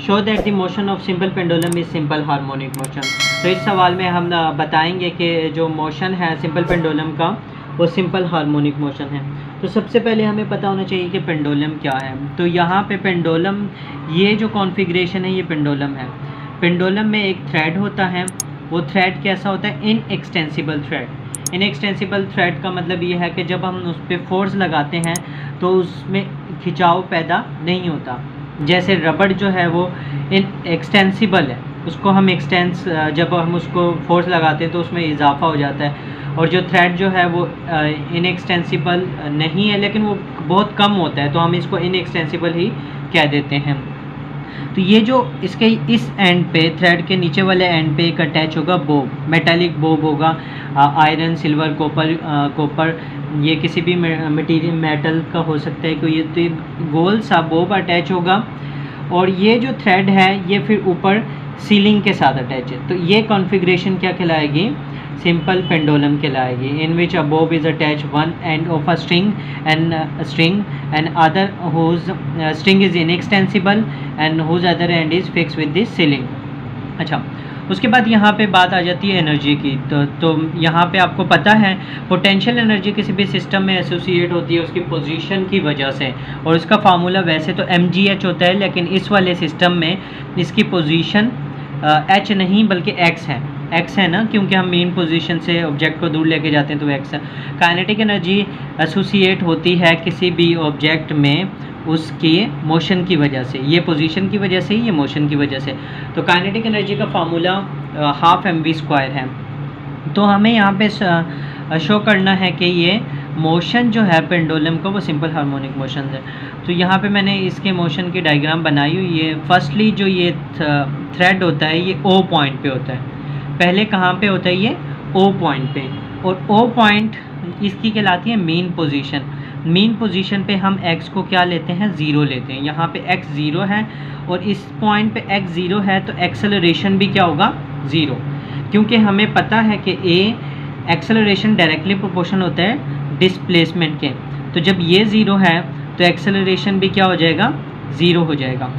Show that the motion of simple pendulum is simple harmonic motion. तो इस सवाल में हम बताएंगे कि जो मोशन है सिंपल पेंडुलम का वो सिंपल हार्मोनिक मोशन है। तो सबसे पहले हमें पता होना चाहिए कि पेंडुलम क्या है। तो यहाँ पे पेंडुलम, ये जो कॉन्फ़िगरेशन है ये पेंडुलम है। पेंडुलम में एक थ्रेड होता है, वो थ्रेड कैसा होता है? Inextensible thread. इनएक्सटेंसिबल थ्रेड का मतलब ये है कि जब हम उस पर फोर्स लगाते हैं तो उसमें खिंचाव पैदा नहीं होता। जैसे रबड़ जो है वो एक्सटेंसिबल है, उसको हम जब हम उसको फोर्स लगाते हैं तो उसमें इजाफा हो जाता है। और जो थ्रेड जो है वो इनएक्सटेंसिबल नहीं है, लेकिन वो बहुत कम होता है, तो हम इसको इनएक्सटेंसिबल ही कह देते हैं। तो ये जो इसके इस एंड पे, थ्रेड के नीचे वाले एंड पे एक अटैच होगा बोब, मेटालिक बोब होगा, आयरन, सिल्वर, कॉपर, ये किसी भी मटेरियल मेटल का हो सकता है। कि ये तो गोल सा बोब अटैच होगा और ये जो थ्रेड है ये फिर ऊपर सीलिंग के साथ अटैच है। तो ये कॉन्फ़िगरेशन क्या कहलाएगी? सिंपल पेंडुलम कहलाएगी। In which a bob is attach one end of a string and other whose string is inextensible and whose other end is fix with this ceiling. अच्छा, उसके बाद यहाँ पे बात आ जाती है एनर्जी की। तो यहाँ पे आपको पता है पोटेंशियल एनर्जी किसी भी सिस्टम में एसोसिएट होती है उसकी पोजीशन की वजह से, और इसका फार्मूला वैसे तो mgh होता है, लेकिन इस वाले सिस्टम में इसकी पोजीशन h नहीं बल्कि x है ना, क्योंकि हम मेन पोजीशन से ऑब्जेक्ट को दूर लेके जाते हैं तो x है। काइनेटिक एनर्जी एसोसिएट होती है किसी भी ऑब्जेक्ट में उसके मोशन की वजह से, ये पोजीशन की वजह से, ये मोशन की वजह से। तो काइनेटिक एनर्जी का फार्मूला 12 mv² है। तो हमें यहाँ पे शो करना है कि ये मोशन जो है पेंडुलम का वो सिंपल हार्मोनिक मोशन है। तो यहाँ पे मैंने इसके मोशन की डायग्राम बनाई हुई है। फर्स्टली जो ये थ्रेड होता है ये O पॉइंट पे होता है। पहले कहाँ पे होता है? ये O पॉइंट पे, और O पॉइंट इसकी कहलाती है मेन पोजीशन। मेन पोजीशन पे हम x को क्या लेते हैं? 0 लेते हैं। यहाँ पे x 0 है और इस पॉइंट पे x 0 है, तो एक्सेलरेशन भी क्या होगा? 0, क्योंकि हमें पता है कि एक्सेलरेशन डायरेक्टली प्रोपोर्शनल होता है डिस्प्लेसमेंट के। तो जब ये 0 है तो एक्सेलरेशन भी क्या हो जाएगा? 0 हो जाएगा।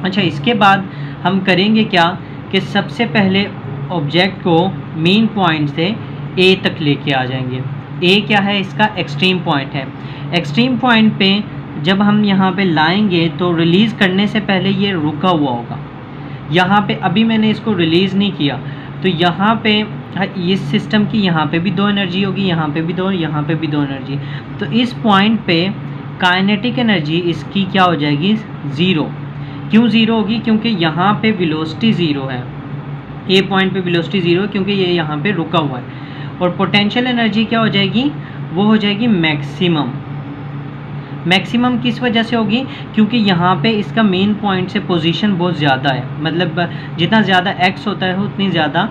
अच्छा, इसके बाद हम करेंगे क्या कि सबसे पहले ऑब्जेक्ट को मेन पॉइंट से A तक लेके आ जाएंगे। A क्या है? इसका एक्सट्रीम पॉइंट है। एक्सट्रीम पॉइंट पे जब हम यहाँ पे लाएंगे तो रिलीज़ करने से पहले ये रुका हुआ होगा। यहाँ पे अभी मैंने इसको रिलीज़ नहीं किया, तो यहाँ पे इस सिस्टम की यहाँ पे भी 2 एनर्जी होगी, यहाँ पे भी 2, यहाँ पे भी 2 एनर्जी। तो इस पॉइंट पे काइनेटिक एनर्जी इसकी क्या हो जाएगी? 0। क्यों 0 होगी? क्योंकि यहाँ पे वेलोसिटी 0 है। A पॉइंट पे वेलोसिटी 0 है क्योंकि ये यहाँ पे रुका हुआ है। और पोटेंशियल एनर्जी क्या हो जाएगी? वो हो जाएगी मैक्सिमम। मैक्सिमम किस वजह से होगी? क्योंकि यहाँ पे इसका मेन पॉइंट से पोजीशन बहुत ज़्यादा है, मतलब जितना ज़्यादा x होता है उतनी ज़्यादा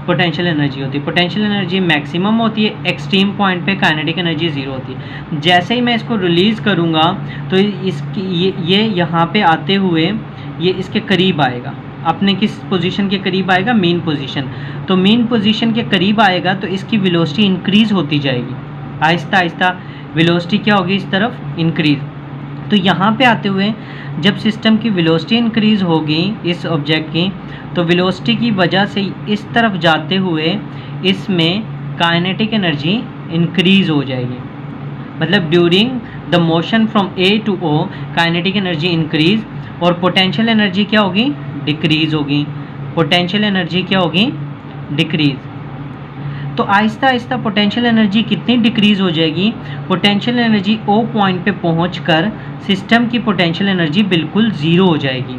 पोटेंशियल एनर्जी होती है। पोटेंशियल एनर्जी मैक्सिमम होती है, एक्सट्रीम पॉइंट पे काइनेटिक एनर्जी 0 होती है। जैसे ही मैं इसको रिलीज़ करूँगा तो इसकी ये यहाँ पे आते हुए ये इसके करीब आएगा। अपने किस पोजीशन के करीब आएगा? Main position. तो मेन पोजीशन के करीब आएगा तो इसकी वेलोसिटी इंक्रीज़ होती जाएगी। आहिस्ता आहिस्ता वेलोसिटी क्या होगी? इस तरफ इंक्रीज़। तो यहाँ पे आते हुए जब सिस्टम की वेलोसिटी इंक्रीज़ होगी इस ऑब्जेक्ट की, तो वेलोसिटी की वजह से इस तरफ जाते हुए इसमें काइनेटिक एनर्जी इंक्रीज़ हो जाएगी। मतलब during the motion from A to O kinetic energy increase, और पोटेंशियल एनर्जी क्या होगी? डिक्रीज़ होगी। पोटेंशियल एनर्जी क्या होगी? डिक्रीज़। तो आहिस्ता आहिस्ता पोटेंशियल एनर्जी कितनी डिक्रीज़ हो जाएगी? पोटेंशियल एनर्जी O पॉइंट पे पहुंचकर सिस्टम की पोटेंशियल एनर्जी बिल्कुल 0 हो जाएगी।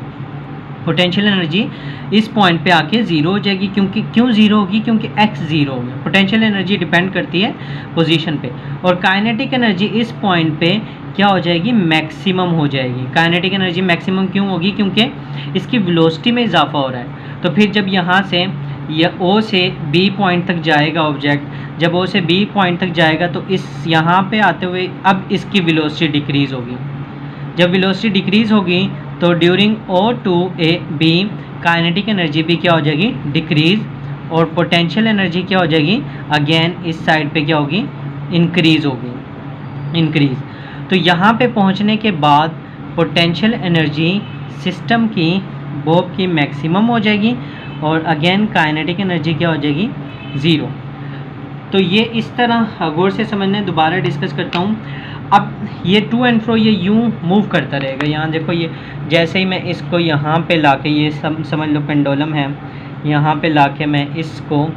पोटेंशियल एनर्जी इस पॉइंट पे आके 0 हो जाएगी। क्यों 0 होगी? क्योंकि x 0 हो गया। पोटेंशियल एनर्जी डिपेंड करती है पोजीशन पे, और काइनेटिक एनर्जी इस पॉइंट पे क्या हो जाएगी? मैक्सिमम हो जाएगी। काइनेटिक एनर्जी मैक्सिमम क्यों होगी? क्योंकि इसकी वेलोसिटी में इजाफा हो रहा है। तो फिर जब यहाँ से या O से B पॉइंट तक जाएगा ऑब्जेक्ट, जब O से B पॉइंट तक जाएगा तो इस यहाँ पे आते हुए अब इसकी वेलोसिटी डिक्रीज़ होगी। जब वेलोसिटी डिक्रीज़ होगी तो during O to B kinetic energy भी क्या हो जाएगी? डिक्रीज़, और पोटेंशियल एनर्जी क्या हो जाएगी? अगेन इस साइड पे क्या होगी? इंक्रीज़ होगी, इंक्रीज़। तो यहाँ पे पहुँचने के बाद पोटेंशियल एनर्जी सिस्टम की बॉब की मैक्सिमम हो जाएगी और अगेन काइनेटिक एनर्जी क्या हो जाएगी, ज़ीरो। तो ये इस तरह गौर से समझने, दोबारा डिस्कस करता हूँ। अब ये टू एंड फ्रो ये यूँ मूव करता रहेगा। यहाँ देखो, ये जैसे ही मैं इसको यहाँ पे लाके, ये समझ लो पेंडुलम है, यहाँ पे लाके मैं इसको,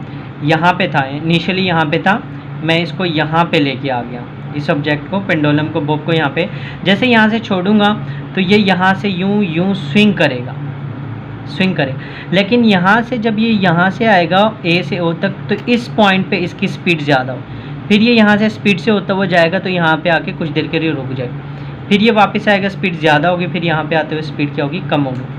यहाँ पे था इनिशियली, यहाँ पे था, मैं इसको यहाँ पे लेके आ गया, इस ऑब्जेक्ट को, पेंडुलम को, बॉब को यहाँ पे। जैसे यहाँ से छोड़ूंगा तो ये यहाँ से यूँ स्विंग करेगा, स्विंग करे। लेकिन यहाँ से जब ये यहाँ से आएगा ए से ओ तक, तो इस पॉइंट पे इसकी स्पीड ज़्यादा हो, फिर ये यहाँ से स्पीड से होता हुआ जाएगा तो यहाँ पे आके कुछ देर के लिए रुक जाएगा, फिर ये वापस आएगा, स्पीड ज़्यादा होगी, फिर यहाँ पे आते हुए स्पीड क्या होगी, कम होगी।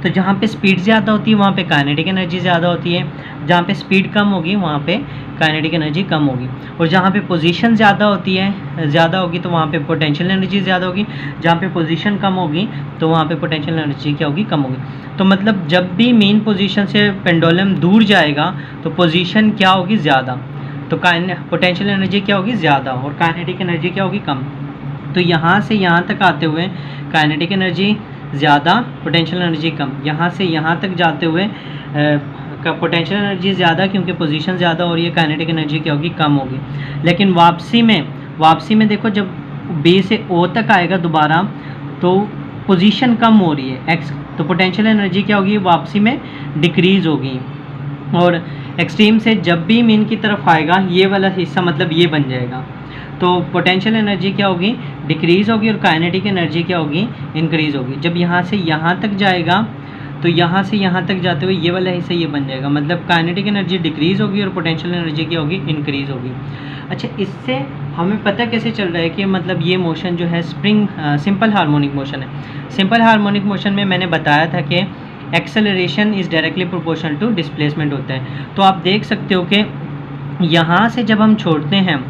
तो जहाँ पे स्पीड ज़्यादा होती है वहाँ पे काइनेटिक एनर्जी ज़्यादा होती है, जहाँ पे स्पीड कम होगी वहाँ पे काइनेटिक एनर्जी कम होगी। और जहाँ पे पोजीशन ज़्यादा होती है, ज़्यादा होगी, तो वहाँ पे पोटेंशियल एनर्जी ज़्यादा होगी, जहाँ पे पोजीशन कम होगी तो वहाँ पे पोटेंशियल एनर्जी क्या होगी, कम होगी। तो मतलब जब भी मेन पोजीशन से पेंडुलम दूर जाएगा तो पोजीशन क्या होगी, ज़्यादा, तो पोटेंशियल एनर्जी क्या होगी, ज़्यादा, और काइनेटिक एनर्जी क्या होगी, कम। तो यहाँ से यहाँ तक आते हुए काइनेटिक एनर्जी ज़्यादा, पोटेंशियल एनर्जी कम। यहाँ से यहाँ तक जाते हुए पोटेंशियल एनर्जी ज़्यादा क्योंकि पोजीशन ज़्यादा हो रही है, काइनेटिक एनर्जी क्या होगी, कम होगी। लेकिन वापसी में देखो, जब बी से ओ तक आएगा दोबारा तो पोजीशन कम हो रही है एक्स, तो पोटेंशियल एनर्जी क्या होगी, वापसी में डिक्रीज़ होगी। और एक्सट्रीम से जब भी मीन की तरफ आएगा, ये वाला हिस्सा मतलब ये बन जाएगा, तो पोटेंशियल एनर्जी क्या होगी, डिक्रीज़ होगी, और काइनेटिक एनर्जी क्या होगी, इंक्रीज़ होगी। जब यहाँ से यहाँ तक जाएगा तो यहाँ से यहाँ तक जाते हुए ये वाला हिस्सा ये बन जाएगा, मतलब काइनेटिक एनर्जी डिक्रीज़ होगी और पोटेंशियल एनर्जी क्या होगी, इंक्रीज़ होगी। अच्छा, इससे हमें पता कैसे चल रहा है कि मतलब ये मोशन जो है सिंपल हार्मोनिक मोशन है। सिंपल हार्मोनिक मोशन में मैंने बताया था कि acceleration is directly proportional to displacement होता है। तो आप देख सकते हो कि यहाँ से जब हम छोड़ते हैं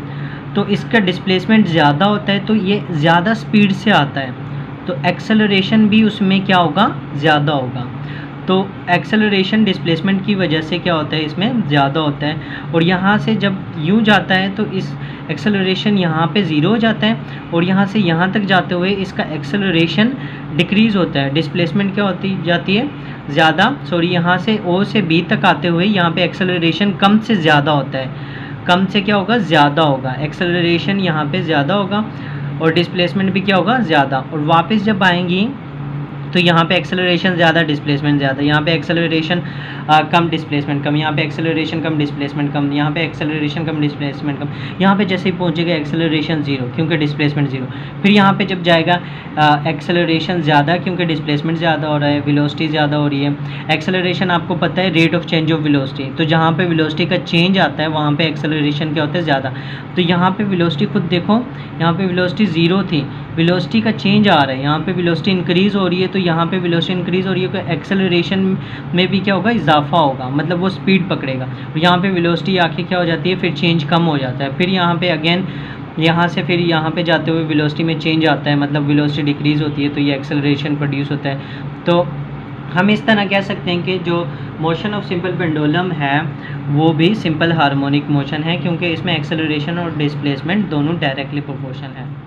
तो इसका डिस्प्लेसमेंट ज़्यादा होता है, तो ये ज़्यादा स्पीड से आता है, तो एक्सेलरेशन भी उसमें क्या होगा, ज़्यादा होगा। तो एक्सेलरेशन डिस्प्लेसमेंट की वजह से क्या होता है, इसमें ज़्यादा होता है। और यहाँ से जब यूँ जाता है तो इस एक्सेलरेशन यहाँ पे ज़ीरो हो जाता है, और यहाँ से यहाँ तक जाते हुए इसका एक्सेलरेशन डिक्रीज़ होता है, डिस्प्लेसमेंट क्या होती जाती है, ज़्यादा। सॉरी, यहाँ से ओ से बी तक आते हुए यहाँ पे एक्सेलरेशन कम से ज़्यादा होता है, कम से क्या होगा, ज़्यादा होगा। एक्सेलरेशन यहाँ पे ज़्यादा होगा और डिस्प्लेसमेंट भी क्या होगा, ज़्यादा। और वापस जब आएंगी तो यहाँ पे एक्सेलरेशन ज़्यादा, डिस्प्लेसमेंट ज़्यादा, यहाँ पे एक्सेलरेशन कम, डिस्प्लेसमेंट कम, यहाँ पे एक्सेलरेशन कम, डिस्प्लेसमेंट कम, यहाँ पे एक्सेलरेशन कम, डिस्प्लेसमेंट कम। यहाँ पे जैसे ही पहुँचेगा एक्सेलरेशन ज़ीरो क्योंकि डिस्प्लेसमेंट ज़ीरो। फिर यहाँ पे जब जाएगा एक्सेलरेशन ज़्यादा क्योंकि डिस्प्लेसमेंट ज़्यादा हो रहा है, वेलोसिटी ज़्यादा हो रही है। एक्सेलरेशन आपको पता है rate of change of velocity, तो जहाँ पे वेलोसिटी का चेंज आता है वहाँ पे एक्सेलरेशन क्या होता है, ज़्यादा। तो यहाँ पे वेलोसिटी खुद देखो, यहाँ पे वेलोसिटी ज़ीरो थी, वेलोसिटी का चेंज आ रहा है, यहाँ पे वेलोसिटी इंक्रीज़ हो रही है, तो यहाँ पे वेलोसिटी इंक्रीज़ हो रही है तो एक्सेलरेशन में भी क्या होगा, इजाफा होगा, मतलब वो स्पीड पकड़ेगा। यहाँ पे वेलोसिटी आके क्या हो जाती है, फिर चेंज कम हो जाता है। फिर यहाँ पे अगेन यहाँ से फिर यहाँ पे जाते हुए वेलोसिटी में चेंज आता है, मतलब वेलोसिटी डिक्रीज़ होती है, तो ये एक्सेलरेशन प्रोड्यूस होता है। तो हम इस तरह कह सकते हैं कि जो मोशन ऑफ सिंपल पेंडुलम है वो भी सिंपल हार्मोनिक मोशन है, क्योंकि इसमें एक्सेलरेशन और डिस्प्लेसमेंट दोनों डायरेक्टली प्रोपोर्शनल है।